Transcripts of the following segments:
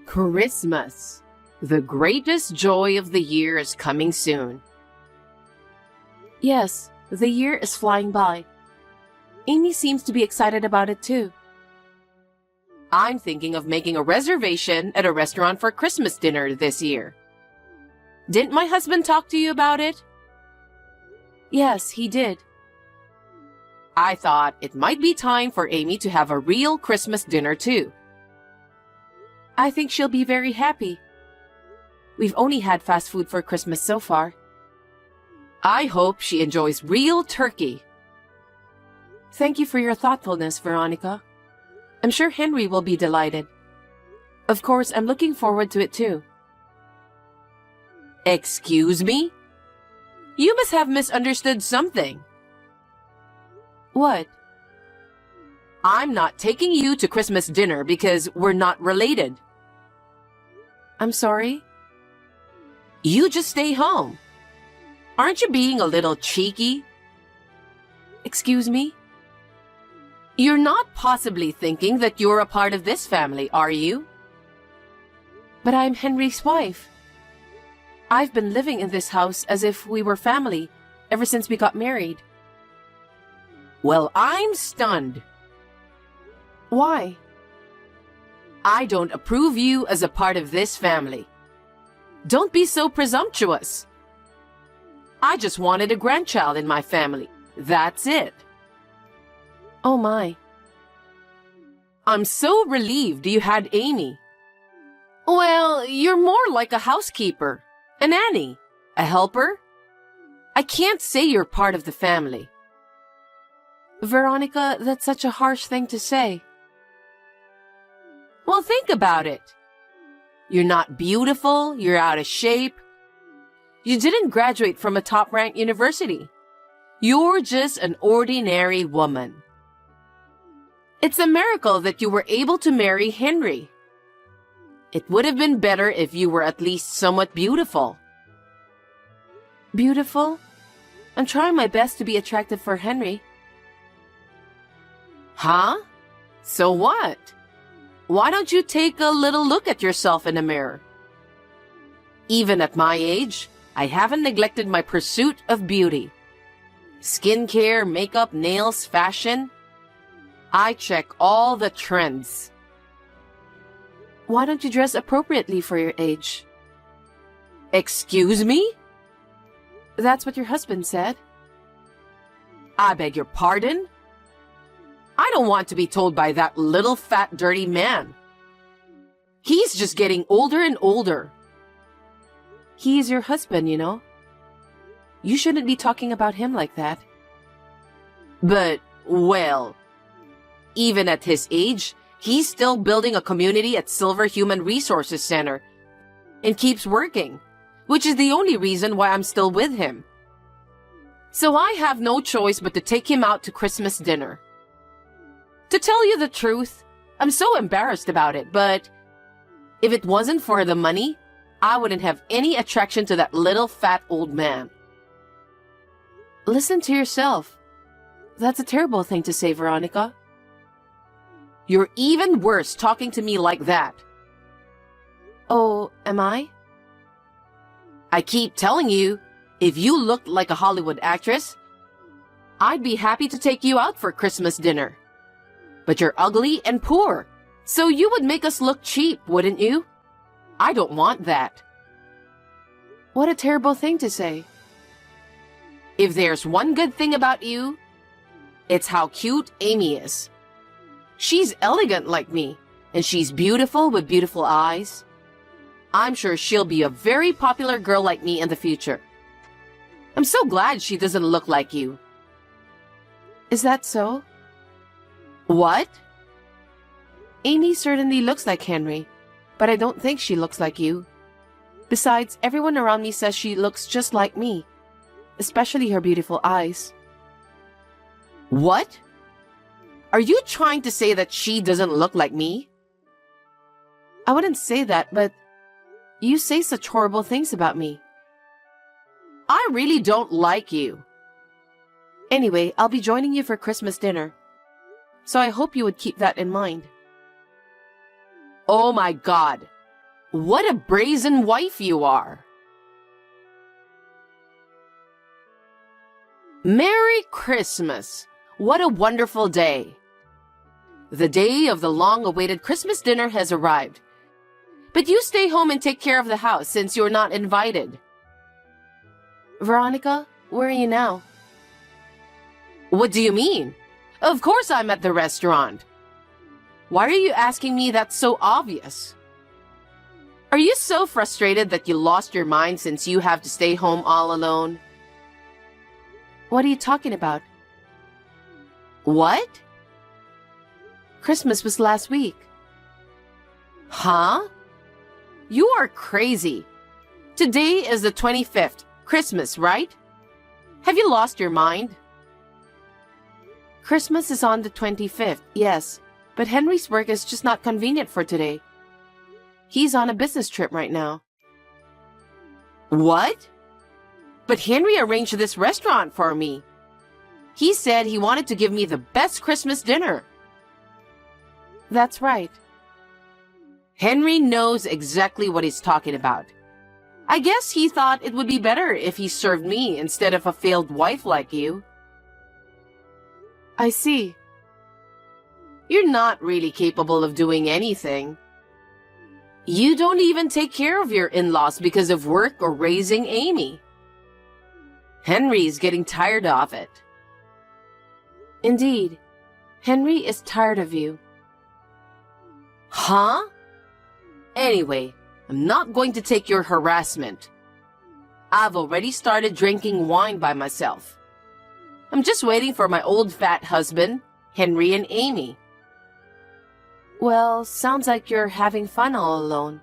Christmas. The greatest joy of the year is coming soon. Yes, the year is flying by. Amy seems to be excited about it too. I'm thinking of making a reservation at a restaurant for Christmas dinner this year. Didn't my husband talk to you about it? Yes, he did. I thought it might be time for Amy to have a real Christmas dinner too. I think she'll be very happy. We've only had fast food for Christmas so far. I hope she enjoys real turkey. Thank you for your thoughtfulness, Veronica. I'm sure Henry will be delighted. Of course, I'm looking forward to it too. Excuse me? You must have misunderstood something. What? I'm not taking you to Christmas dinner because we're not related. I'm sorry? You just stay home. Aren't you being a little cheeky? Excuse me? You're not possibly thinking that you're a part of this family, are you? But I'm Henry's wife. I've been living in this house as if we were family ever since we got married. Well, I'm stunned. Why? I don't approve you as a part of this family. Don't be so presumptuous. I just wanted a grandchild in my family. That's it. Oh my. I'm so relieved you had Amy. Well, you're more like a housekeeper, a nanny, a helper. I can't say you're part of the family. Veronica, that's such a harsh thing to say. Well, think about it. You're not beautiful, you're out of shape. You didn't graduate from a top-ranked university. You're just an ordinary woman. It's a miracle that you were able to marry Henry. It would have been better if you were at least somewhat beautiful. Beautiful? I'm trying my best to be attractive for Henry. Huh? So what? Why don't you take a little look at yourself in a mirror? Even at my age, I haven't neglected my pursuit of beauty. Skincare, makeup, nails, fashion. I check all the trends. Why don't you dress appropriately for your age? Excuse me? That's what your husband said. I beg your pardon? I don't want to be told by that little fat dirty man. He's just getting older and older. He is your husband, you know. You shouldn't be talking about him like that. But, well, even at his age, he's still building a community at Silver Human Resources Center and keeps working, which is the only reason why I'm still with him. So I have no choice but to take him out to Christmas dinner. To tell you the truth, I'm so embarrassed about it, but if it wasn't for the money, I wouldn't have any attraction to that little fat old man. Listen to yourself. That's a terrible thing to say, Veronica. You're even worse talking to me like that. Oh, am I? I keep telling you, if you looked like a Hollywood actress, I'd be happy to take you out for Christmas dinner. But you're ugly and poor, so you would make us look cheap, wouldn't you? I don't want that. What a terrible thing to say. If there's one good thing about you, it's how cute Amy is. She's elegant like me, and she's beautiful with beautiful eyes. I'm sure she'll be a very popular girl like me in the future. I'm so glad she doesn't look like you. Is that so? What? Amy certainly looks like Henry, but I don't think she looks like you. Besides, everyone around me says she looks just like me, especially her beautiful eyes. What? Are you trying to say that she doesn't look like me? I wouldn't say that, but you say such horrible things about me. I really don't like you. Anyway, I'll be joining you for Christmas dinner. So I hope you would keep that in mind. Oh my God. What a brazen wife you are. Merry Christmas! What a wonderful day. The day of the long-awaited Christmas dinner has arrived. But you stay home and take care of the house since you're not invited. Veronica, where are you now? What do you mean? Of course I'm at the restaurant. Why are you asking me? That's so obvious. Are you so frustrated that you lost your mind since you have to stay home all alone? What are you talking about? What? Christmas was last week. Huh? You are crazy. Today is the 25th, Christmas, right? Have you lost your mind? Christmas is on the 25th, yes, but Henry's work is just not convenient for today. He's on a business trip right now. What? But Henry arranged this restaurant for me. He said he wanted to give me the best Christmas dinner. That's right. Henry knows exactly what he's talking about. I guess he thought it would be better if he served me instead of a failed wife like you. I see. You're not really capable of doing anything. You don't even take care of your in-laws because of work or raising Amy. Henry's getting tired of it. Indeed, Henry is tired of you. Huh? Anyway, I'm not going to take your harassment. I've already started drinking wine by myself. I'm just waiting for my old fat husband, Henry and Amy. Well, sounds like you're having fun all alone.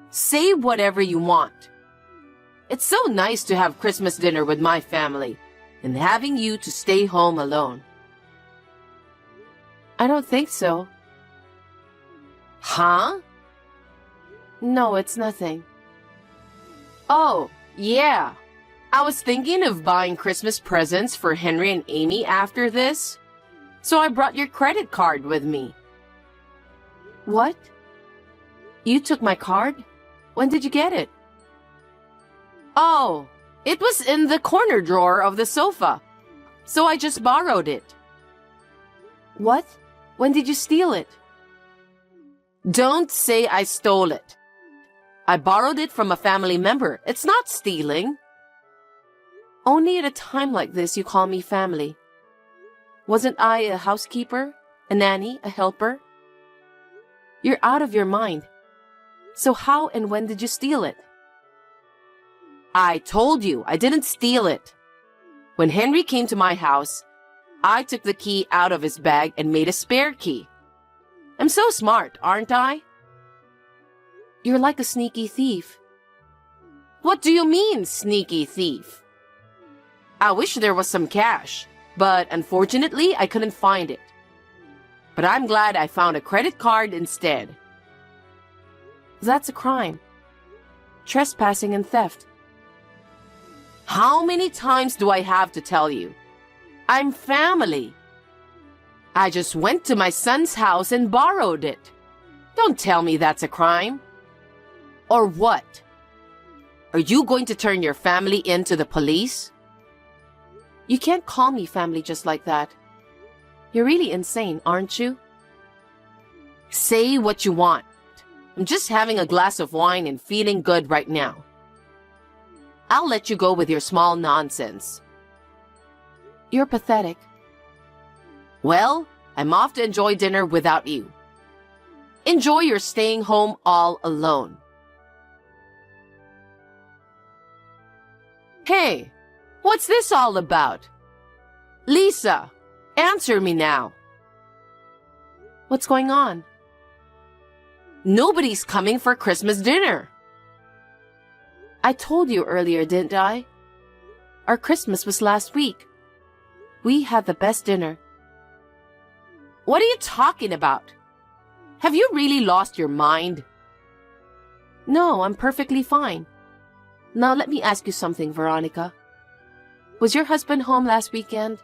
Say whatever you want. It's so nice to have Christmas dinner with my family and having you to stay home alone. I don't think so. Huh? No, it's nothing. Oh, yeah. I was thinking of buying Christmas presents for Henry and Amy after this, so I brought your credit card with me. What? You took my card? When did you get it? Oh, it was in the corner drawer of the sofa, so I just borrowed it. What? When did you steal it? Don't say I stole it. I borrowed it from a family member. It's not stealing. Only at a time like this you call me family. Wasn't I a housekeeper, a nanny, a helper? You're out of your mind. So how and when did you steal it? I told you I didn't steal it. When Henry came to my house, I took the key out of his bag and made a spare key. I'm so smart, aren't I? You're like a sneaky thief. What do you mean, sneaky thief? I wish there was some cash, but unfortunately I couldn't find it. But I'm glad I found a credit card instead. That's a crime. Trespassing and theft. How many times do I have to tell you? I'm family. I just went to my son's house and borrowed it. Don't tell me that's a crime. Or what? Are you going to turn your family into the police? You can't call me family just like that. You're really insane, aren't you? Say what you want. I'm just having a glass of wine and feeling good right now. I'll let you go with your small nonsense. You're pathetic. Well, I'm off to enjoy dinner without you. Enjoy your staying home all alone. Hey, what's this all about? Lisa, answer me now. What's going on? Nobody's coming for Christmas dinner. I told you earlier, didn't I? Our Christmas was last week. We had the best dinner. What are you talking about? Have you really lost your mind? No, I'm perfectly fine. Now let me ask you something, Veronica. Was your husband home last weekend?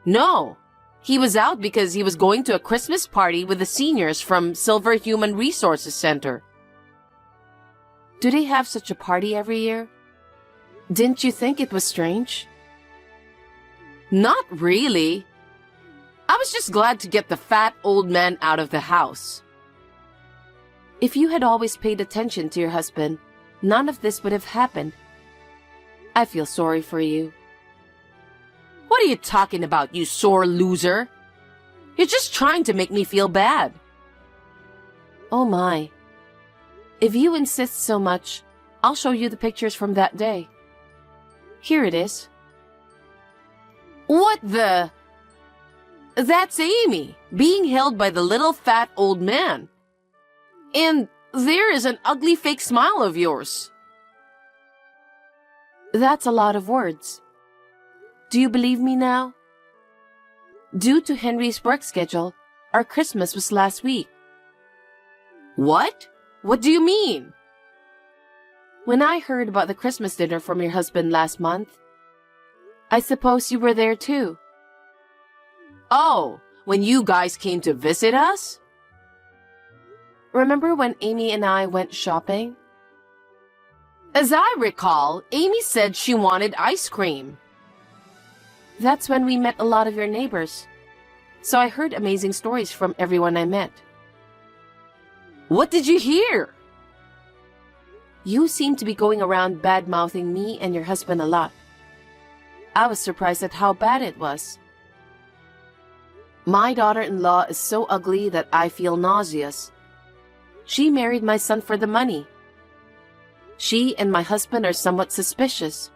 No, He was out because he was going to a Christmas party with the seniors from Silver Human Resources Center. Do they have such a party every year? Didn't you think it was strange? Not really. I was just glad to get the fat old man out of the house. If you had always paid attention to your husband, none of this would have happened. I feel sorry for you. What are you talking about, you sore loser? You're just trying to make me feel bad. Oh my. If you insist so much, I'll show you the pictures from that day. Here it is. What the? That's Amy, being held by the little fat old man. And there is an ugly fake smile of yours. That's a lot of words. Do you believe me now? Due to Henry's work schedule, our Christmas was last week. What? What do you mean? When I heard about the Christmas dinner from your husband last month, I suppose you were there too. Oh, when you guys came to visit us? Remember when Amy and I went shopping? As I recall, Amy said she wanted ice cream. That's when we met a lot of your neighbors. So I heard amazing stories from everyone I met. What did you hear? You seem to be going around bad-mouthing me and your husband a lot. I was surprised at how bad it was. My daughter-in-law is so ugly that I feel nauseous. She married my son for the money. She and my husband are somewhat suspicious.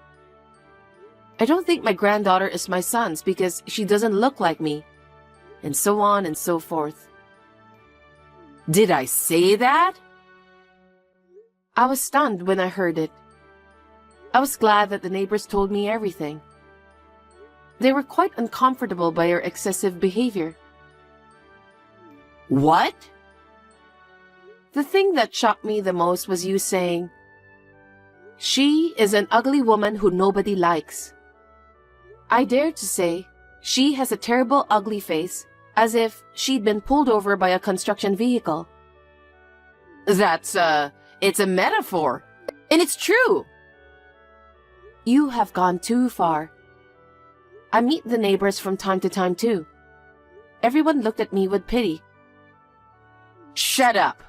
I don't think my granddaughter is my son's because she doesn't look like me, and so on and so forth. Did I say that? I was stunned when I heard it. I was glad that the neighbors told me everything. They were quite uncomfortable by your excessive behavior. What? The thing that shocked me the most was you saying, "She is an ugly woman who nobody likes." I dare to say, she has a terrible ugly face, as if she'd been pulled over by a construction vehicle. It's a metaphor, and it's true. You have gone too far. I meet the neighbors from time to time too. Everyone looked at me with pity. Shut up.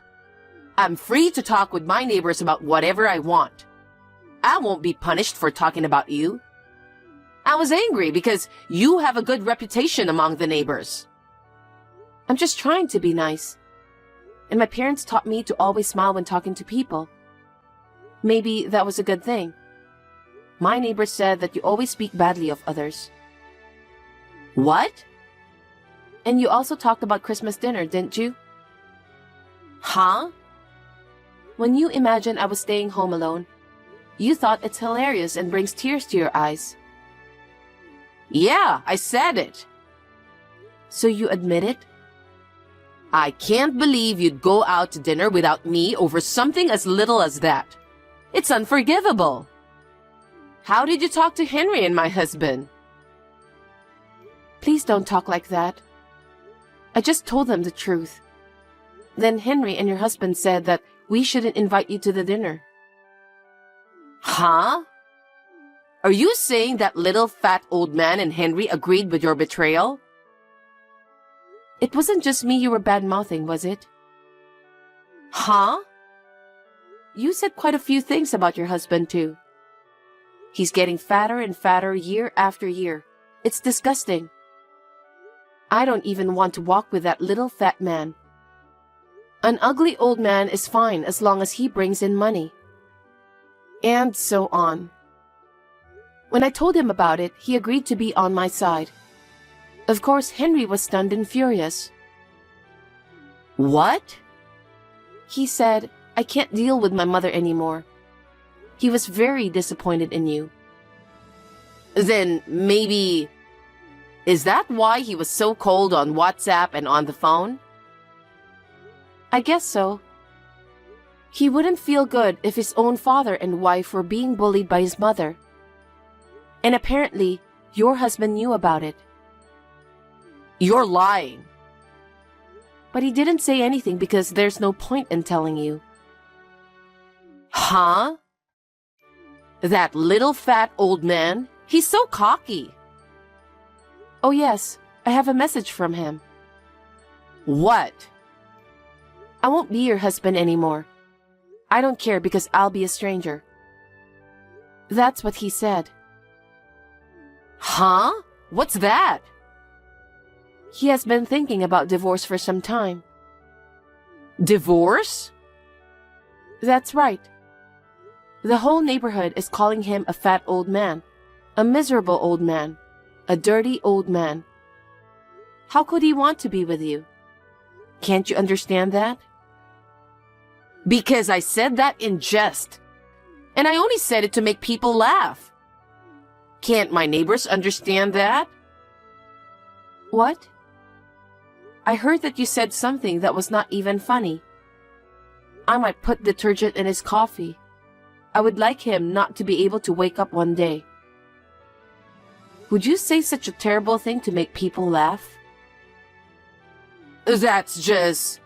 I'm free to talk with my neighbors about whatever I want. I won't be punished for talking about you. I was angry because you have a good reputation among the neighbors. I'm just trying to be nice. And my parents taught me to always smile when talking to people. Maybe that was a good thing. My neighbors said that you always speak badly of others. What? And you also talked about Christmas dinner, didn't you? Huh? When you imagined I was staying home alone, you thought it's hilarious and brings tears to your eyes. Yeah, I said it. So you admit it? I can't believe you'd go out to dinner without me over something as little as that. It's unforgivable. How did you talk to Henry and my husband? Please don't talk like that. I just told them the truth. Then Henry and your husband said that we shouldn't invite you to the dinner. Huh? Are you saying that little fat old man and Henry agreed with your betrayal? It wasn't just me you were bad-mouthing, was it? Huh? You said quite a few things about your husband, too. He's getting fatter and fatter year after year. It's disgusting. I don't even want to walk with that little fat man. An ugly old man is fine as long as he brings in money. And so on. When I told him about it, he agreed to be on my side. Of course, Henry was stunned and furious. What? He said, "I can't deal with my mother anymore." He was very disappointed in you. Then maybe... Is that why he was so cold on WhatsApp and on the phone? I guess so. He wouldn't feel good if his own father and wife were being bullied by his mother. And apparently, your husband knew about it. You're lying. But he didn't say anything because there's no point in telling you. Huh? That little fat old man? He's so cocky. Oh yes, I have a message from him. What? I won't be your husband anymore. I don't care because I'll be a stranger. That's what he said. Huh? What's that? He has been thinking about divorce for some time. Divorce? That's right. The whole neighborhood is calling him a fat old man, a miserable old man, a dirty old man. How could he want to be with you? Can't you understand that? Because I said that in jest. And I only said it to make people laugh. Can't my neighbors understand that? What? I heard that you said something that was not even funny. I might put detergent in his coffee. I would like him not to be able to wake up one day. Would you say such a terrible thing to make people laugh? That's just...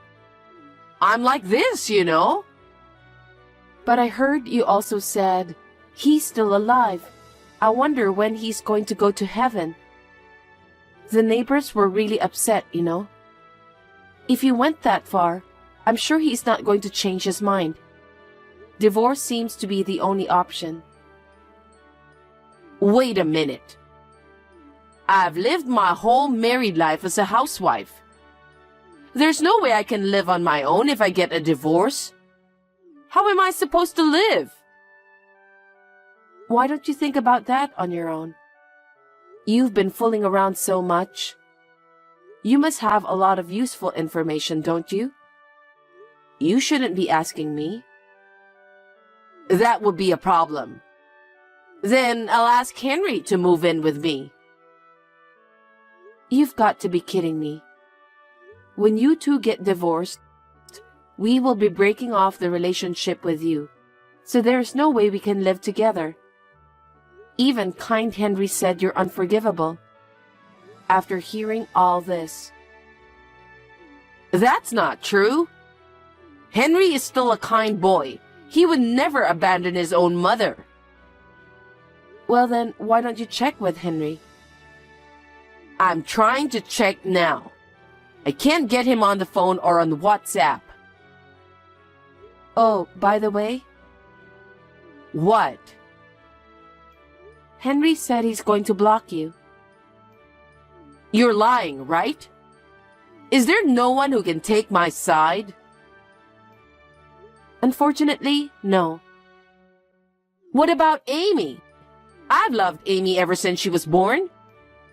I'm like this, you know? But I heard you also said, he's still alive. I wonder when he's going to go to heaven. The neighbors were really upset, you know. If you went that far, I'm sure he's not going to change his mind. Divorce seems to be the only option. Wait a minute. I've lived my whole married life as a housewife. There's no way I can live on my own if I get a divorce. How am I supposed to live? Why don't you think about that on your own? You've been fooling around so much. You must have a lot of useful information, don't you? You shouldn't be asking me. That would be a problem. Then I'll ask Henry to move in with me. You've got to be kidding me. When you two get divorced, we will be breaking off the relationship with you, so there's no way we can live together. Even kind Henry said you're unforgivable. After hearing all this. That's not true. Henry is still a kind boy. He would never abandon his own mother. Well then, why don't you check with Henry? I'm trying to check now. I can't get him on the phone or on WhatsApp. Oh, by the way, What? Henry said he's going to block you. You're lying, right? Is there no one who can take my side? Unfortunately, no. What about Amy? I've loved Amy ever since she was born.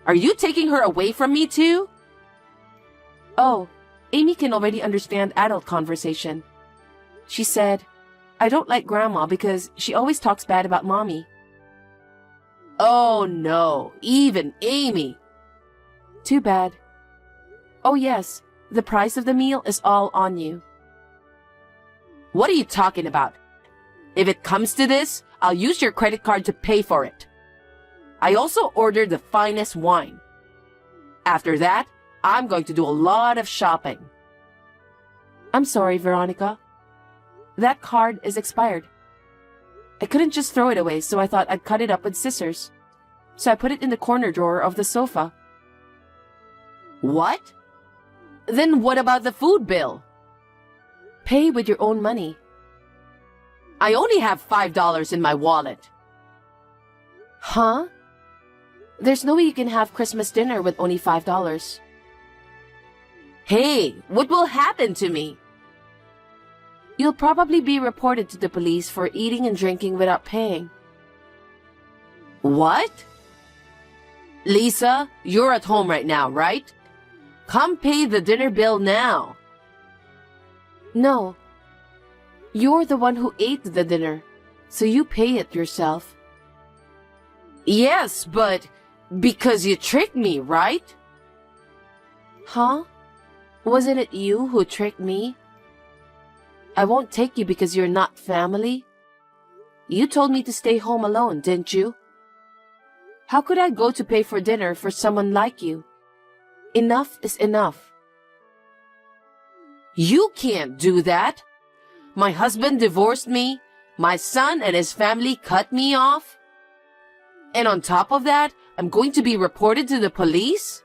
Are you taking her away from me too? Oh, Amy can already understand adult conversation. She said, I don't like Grandma because she always talks bad about Mommy. Oh no, even Amy. Too bad. Oh yes, the price of the meal is all on you. What are you talking about? If it comes to this, I'll use your credit card to pay for it. I also ordered the finest wine. After that, I'm going to do a lot of shopping. I'm sorry, Veronica. That card is expired. I couldn't just throw it away, so I thought I'd cut it up with scissors. So I put it in the corner drawer of the sofa. What? Then what about the food bill? Pay with your own money. I only have $5 in my wallet. Huh? There's no way you can have Christmas dinner with only $5. Hey, what will happen to me? You'll probably be reported to the police for eating and drinking without paying. What? Lisa, you're at home right now, right? Come pay the dinner bill now. No. You're the one who ate the dinner, so you pay it yourself. Yes, but because you tricked me, right? Huh? Wasn't it you who tricked me? I won't take you because you're not family. You told me to stay home alone, didn't you? How could I go to pay for dinner for someone like you? Enough is enough. You can't do that. My husband divorced me. My son and his family cut me off. And on top of that, I'm going to be reported to the police?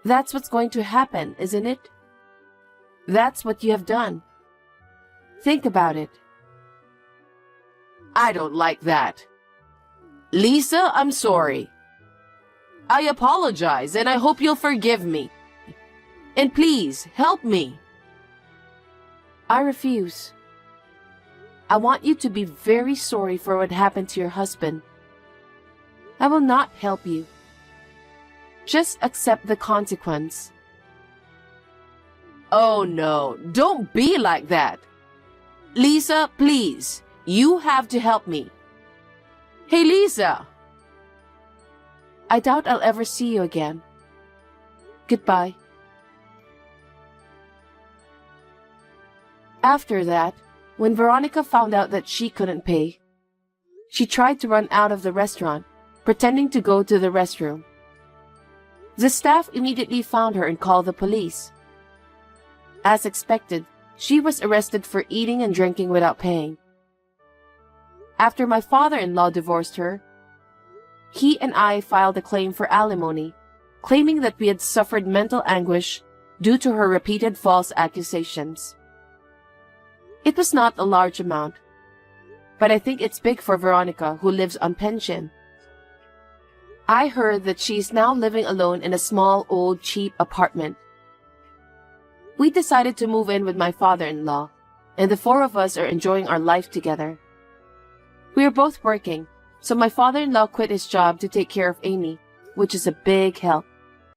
That's what's going to happen, isn't it? That's what you have done. Think about it. I don't like that. Lisa, I'm sorry. I apologize and I hope you'll forgive me. And please, help me. I refuse. I want you to be very sorry for what happened to your husband. I will not help you. Just accept the consequence. Oh no, don't be like that. Lisa, please, you have to help me. Hey, Lisa. I doubt I'll ever see you again. Goodbye. After that, when Veronica found out that she couldn't pay, she tried to run out of the restaurant, pretending to go to the restroom. The staff immediately found her and called the police. As expected, she was arrested for eating and drinking without paying. After my father-in-law divorced her, he and I filed a claim for alimony, claiming that we had suffered mental anguish due to her repeated false accusations. It was not a large amount, but I think it's big for Veronica, who lives on pension. I heard that she's now living alone in a small, old, cheap apartment. We decided to move in with my father-in-law, and the four of us are enjoying our life together. We are both working, so my father-in-law quit his job to take care of Amy, which is a big help.